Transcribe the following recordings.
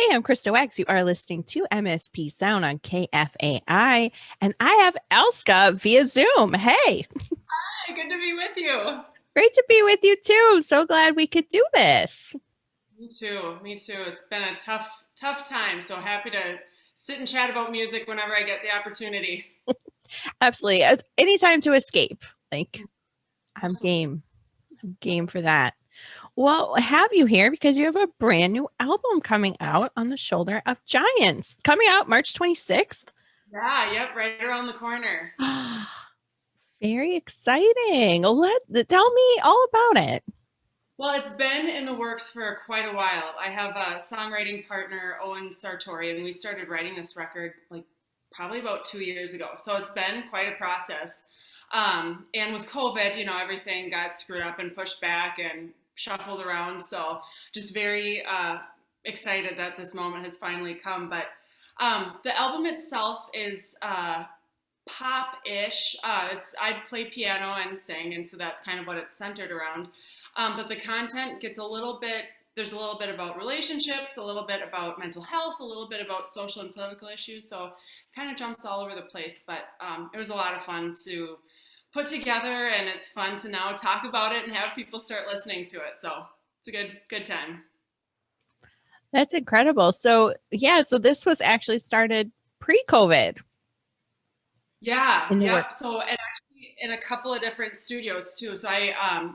Hey, I'm Krista Wax. You are listening to MSP Sound on KFAI, and I have Elska via Zoom. Hey, Hi, good to be with you. great to be with you too. So glad we could do this. Me too. Me too. It's been a tough time. So happy to sit and chat about music whenever I get the opportunity. Absolutely. Anytime to escape. Like, I'm Absolutely. game. I'm game for that. Well, I have you here because you have a brand new album coming out on the shoulder of giants. Coming out March 26th. Yeah, yep, right around the corner. Very exciting. Tell me all about it. Well, it's been in the works for quite a while. I have a songwriting partner, Owen Sartori, and we started writing this record like probably about 2 years ago. So it's been quite a process. And with COVID, everything got screwed up and pushed back and shuffled around. So just very excited that this moment has finally come. But the album itself is pop-ish. I play piano and sing, and so that's kind of what it's centered around. But the content gets a little bit. There's a little bit about relationships, a little bit about mental health, a little bit about social and political issues. So it kind of jumps all over the place. But it was a lot of fun to put together, and it's fun to now talk about it and have people start listening to it. So it's a good time. That's incredible. So, yeah, so this was actually started pre-COVID Yeah, in the work. yep. So, and actually in a couple of different studios too. So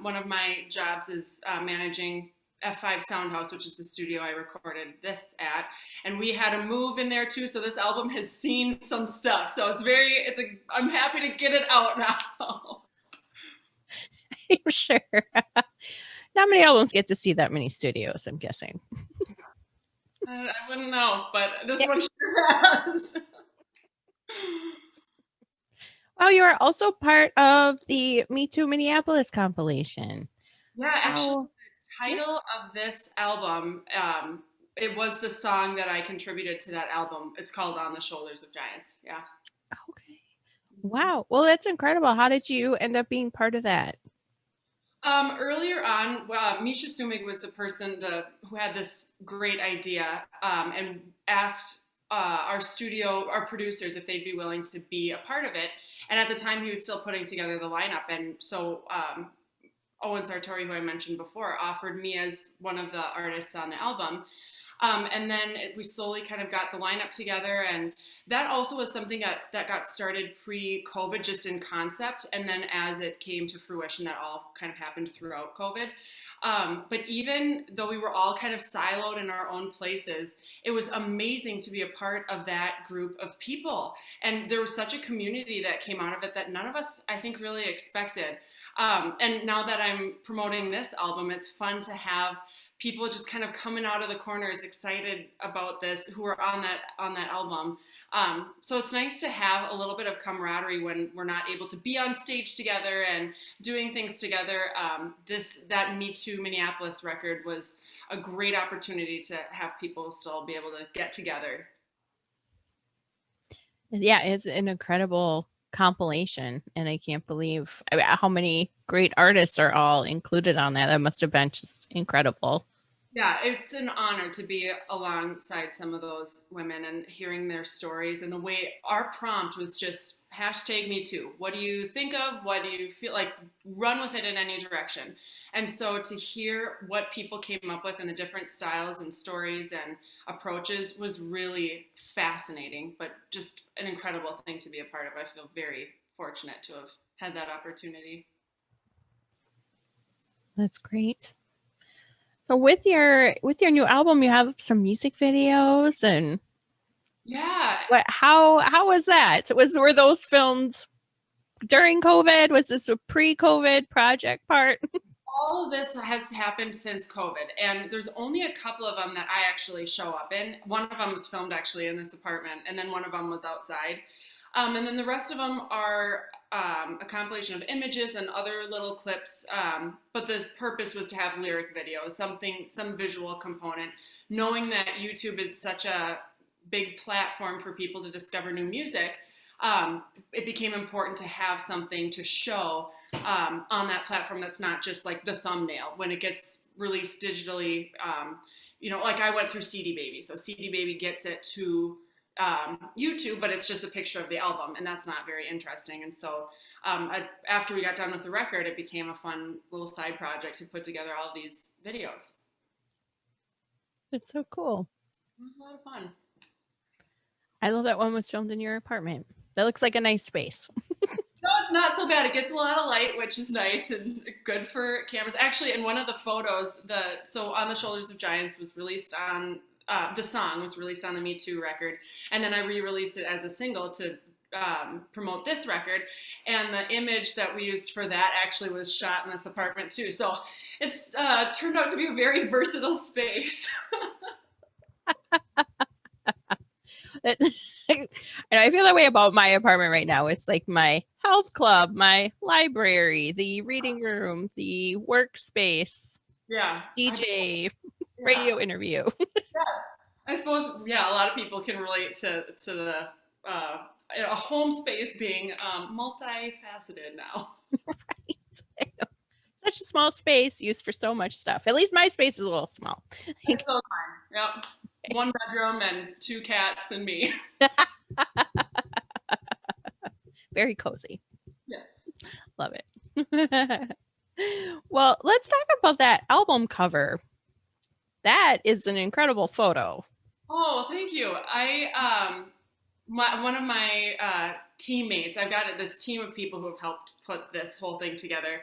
one of my jobs is managing F5 Soundhouse, which is the studio I recorded this at. And we had a move in there too. So this album has seen some stuff. So I'm happy to get it out now. I'm sure. Not many albums get to see that many studios, I'm guessing. I wouldn't know, but this Yeah. one sure has. Oh, you are also part of the Me Too Minneapolis compilation. Yeah, actually, How? the Yeah. title of this album, it was the song that I contributed to that album. It's called On the Shoulders of Giants. Yeah. Okay. Wow. Well, that's incredible. How did you end up being part of that? Earlier on, Misha Sumig was the person who had this great idea and asked our producers if they'd be willing to be a part of it. And at the time, he was still putting together the lineup. And so Owen Sartori, who I mentioned before, offered me as one of the artists on the album. And then we slowly kind of got the lineup together. And that also was something that got started pre-COVID, just in concept. And then as it came to fruition, that all kind of happened throughout COVID. But even though we were all kind of siloed in our own places, it was amazing to be a part of that group of people. And there was such a community that came out of it that none of us, I think, really expected. And now that I'm promoting this album, it's fun to have people just kind of coming out of the corners excited about this who are on that album. So it's nice to have a little bit of camaraderie when we're not able to be on stage together and doing things together. That Me Too Minneapolis record was a great opportunity to have people still be able to get together. Yeah, it's an incredible compilation, and I can't believe how many great artists are all included on that. That must have been just incredible. Yeah, it's an honor to be alongside some of those women and hearing their stories. And the way our prompt was just hashtag me too. What do you think of? What do you feel like? Run with it in any direction. And so to hear what people came up with and the different styles and stories and approaches was really fascinating, but just an incredible thing to be a part of. I feel very fortunate to have had that opportunity. That's great. So with your new album, you have some music videos and Yeah, what how was that? Were those filmed during COVID? Was this a pre-COVID project part? all of this has happened since COVID, and there's only a couple of them that I actually show up in. One of them was filmed actually in this apartment, and then one of them was outside. And then the rest of them are a compilation of images and other little clips. But the purpose was to have lyric videos, some visual component, knowing that YouTube is such a big platform for people to discover new music. It became important to have something to show on that platform that's not just like the thumbnail. When it gets released digitally, like I went through CD Baby, so CD Baby gets it to YouTube, but it's just a picture of the album, and that's not very interesting. And so after we got done with the record, it became a fun little side project to put together all these videos. It's so cool. It was a lot of fun. I love that one was filmed in your apartment. That looks like a nice space. No, it's not so bad. It gets a lot of light, which is nice and good for cameras. Actually, in one of the photos, so On the Shoulders of Giants was released on the song was released on the Me Too record, and then I re-released it as a single to promote this record. And the image that we used for that actually was shot in this apartment too. So it's turned out to be a very versatile space. And I feel that way about my apartment right now. It's like my health club, my library, the reading room, the workspace, Yeah. DJ, radio interview. Yeah. I suppose, yeah, a lot of people can relate to the a home space being multifaceted now. Right. Such a small space used for so much stuff. At least my space is a little small. That's so fine. Yep. One bedroom and 2 cats and me. Very cozy. Yes. Love it. Well, let's talk about that album cover. That is an incredible photo. Oh, thank you. One of my teammates, I've got this team of people who have helped put this whole thing together.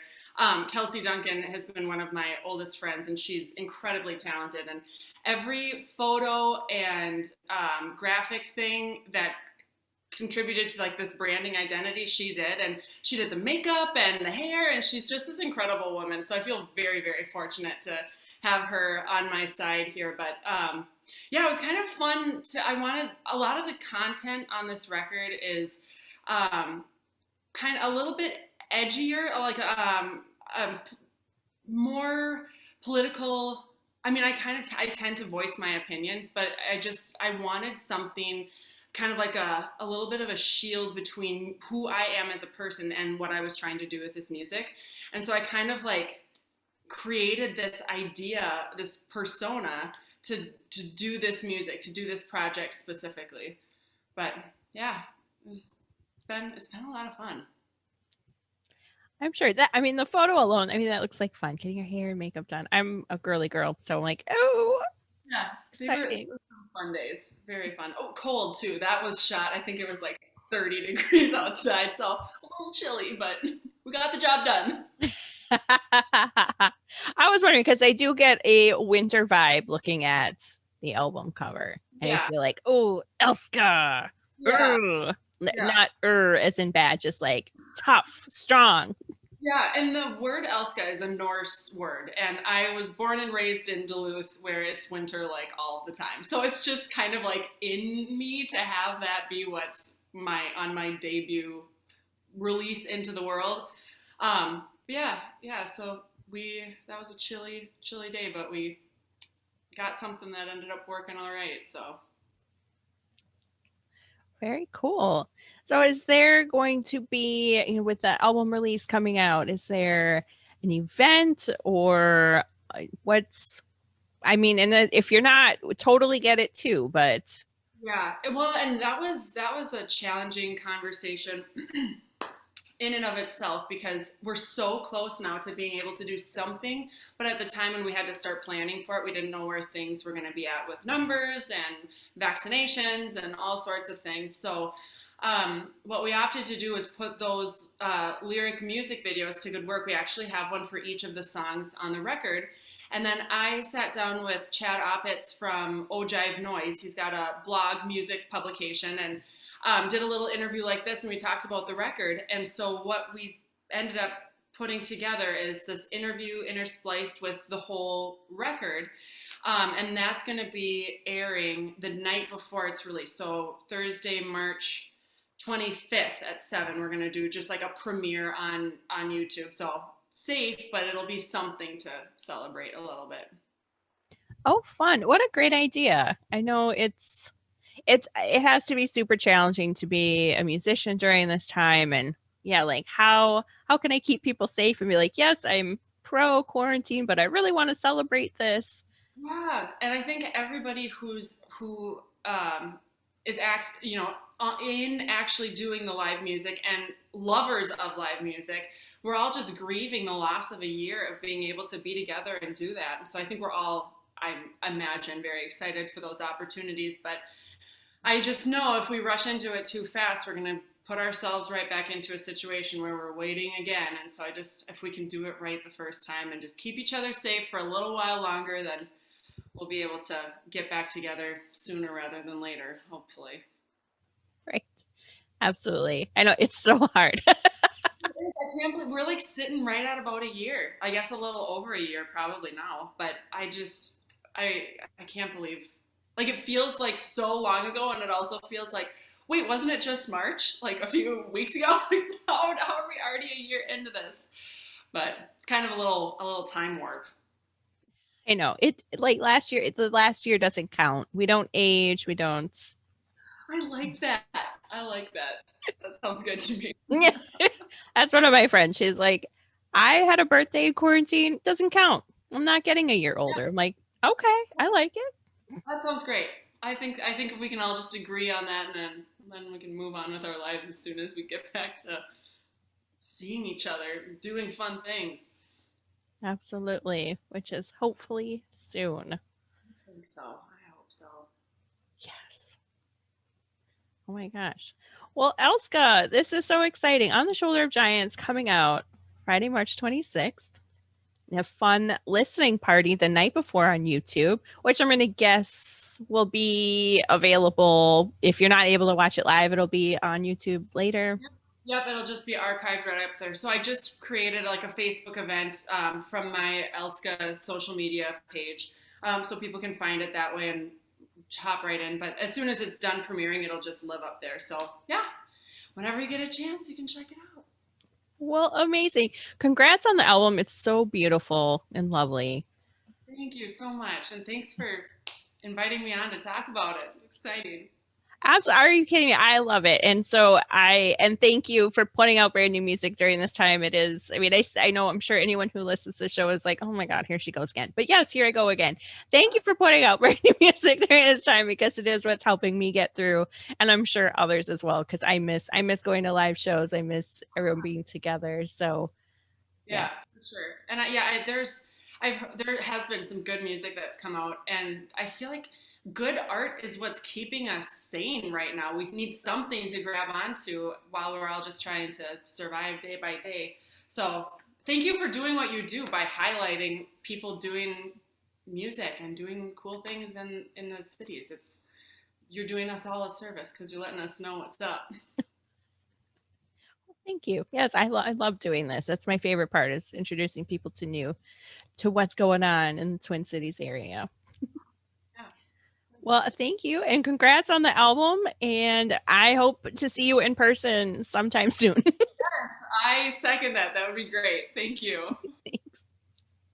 Kelsey Duncan has been one of my oldest friends, and she's incredibly talented. And every photo and graphic thing that contributed to like this branding identity she did, and she did the makeup and the hair, and she's just this incredible woman. So I feel very, very fortunate to have her on my side here. But yeah, it was kind of fun I wanted a lot of the content on this record is kind of a little bit edgier, like more political. I mean, I tend to voice my opinions, but I wanted something kind of like a little bit of a shield between who I am as a person and what I was trying to do with this music. And so I kind of like created this idea, this persona to do this music, to do this project specifically. But yeah, it's been a lot of fun. I'm sure that, I mean, the photo alone, I mean, that looks like fun, getting your hair and makeup done. I'm a girly girl, so I'm like, oh, yeah, they were some fun days. Very fun. Oh, cold too. That was shot, I think it was like 30 degrees outside, so a little chilly, but we got the job done. I was wondering because I do get a winter vibe looking at the album cover. And I feel like, oh, Elska. Yeah. Not as in bad, just like tough, strong. Yeah, and the word Elska is a Norse word, and I was born and raised in Duluth where it's winter like all the time. So it's just kind of like in me to have that be what's on my debut release into the world. Yeah, so that was a chilly day, but we got something that ended up working all right, so. Very cool. So is there going to be, with the album release coming out, is there an event or I mean, and if you're not, totally get it too, but. Yeah, well, and that was a challenging conversation in and of itself, because we're so close now to being able to do something, but at the time when we had to start planning for it, we didn't know where things were going to be at with numbers and vaccinations and all sorts of things. So what we opted to do was put those lyric music videos to good work. We actually have one for each of the songs on the record. And then I sat down with Chad Oppitz from Ojive Noise. He's got a blog music publication, and did a little interview like this, and we talked about the record. And so what we ended up putting together is this interview interspliced with the whole record. And that's going to be airing the night before it's released. So Thursday, March 25th at 7, we're going to do just like a premiere on YouTube. So safe, but it'll be something to celebrate a little bit. Oh, fun. What a great idea. I know it has to be super challenging to be a musician during this time. And yeah, like how can I keep people safe and be like, yes, I'm pro quarantine, but I really want to celebrate this. Yeah, and I think everybody who is in actually doing the live music and lovers of live music, we're all just grieving the loss of a year of being able to be together and do that. And so I think we're all, I imagine, very excited for those opportunities. But I just know if we rush into it too fast, we're going to put ourselves right back into a situation where we're waiting again. And so I just, if we can do it right the first time and just keep each other safe for a little while longer, then we'll be able to get back together sooner rather than later, hopefully. Right. Absolutely. I know it's so hard. I can't believe we're like sitting right at about a year. I guess a little over a year probably now, but I I can't believe like it feels like so long ago and it also feels like wait, wasn't it just March like a few weeks ago? Like, how are we already a year into this? But it's kind of a little time warp. I know it like last year, the last year doesn't count. We don't age. We don't. I like that. I like that. That sounds good to me. Yeah. That's one of my friends. She's like, I had a birthday in quarantine. Doesn't count. I'm not getting a year older. I'm like, okay, I like it. That sounds great. I think if we can all just agree on that, and then we can move on with our lives as soon as we get back to seeing each other, doing fun things. Absolutely. Which is hopefully soon. I think so. I hope so. Yes. Oh my gosh. Well, Elska, this is so exciting. On the Shoulder of Giants coming out Friday, March 26th. We have fun listening party the night before on YouTube, which I'm going to guess will be available. If you're not able to watch it live, it'll be on YouTube later. Yep, it'll just be archived right up there. So I just created like a Facebook event from my Elska social media page, so people can find it that way and hop right in. But as soon as it's done premiering, it'll just live up there. So yeah, whenever you get a chance, you can check it out. Well, amazing. Congrats on the album. It's so beautiful and lovely. Thank you so much, and thanks for inviting me on to talk about it. Exciting. Absolutely. Are you kidding me? I love it. And so and thank you for putting out brand new music during this time. It is, I mean, I know I'm sure anyone who listens to the show is like, oh my God, here she goes again. But yes, here I go again. Thank you for putting out brand new music during this time because it is what's helping me get through. And I'm sure others as well, because I miss going to live shows. I miss everyone being together. So yeah. Yeah, for sure. And there has been some good music that's come out, and I feel like good art is what's keeping us sane right now. We need something to grab onto while we're all just trying to survive day by day. So thank you for doing what you do by highlighting people doing music and doing cool things in the cities. It's you're doing us all a service because you're letting us know what's up. Thank you. Yes, I love doing this. That's my favorite part is introducing people to what's going on in the Twin Cities area. Yeah. Well, thank you and congrats on the album. And I hope to see you in person sometime soon. I second that. That would be great. Thank you.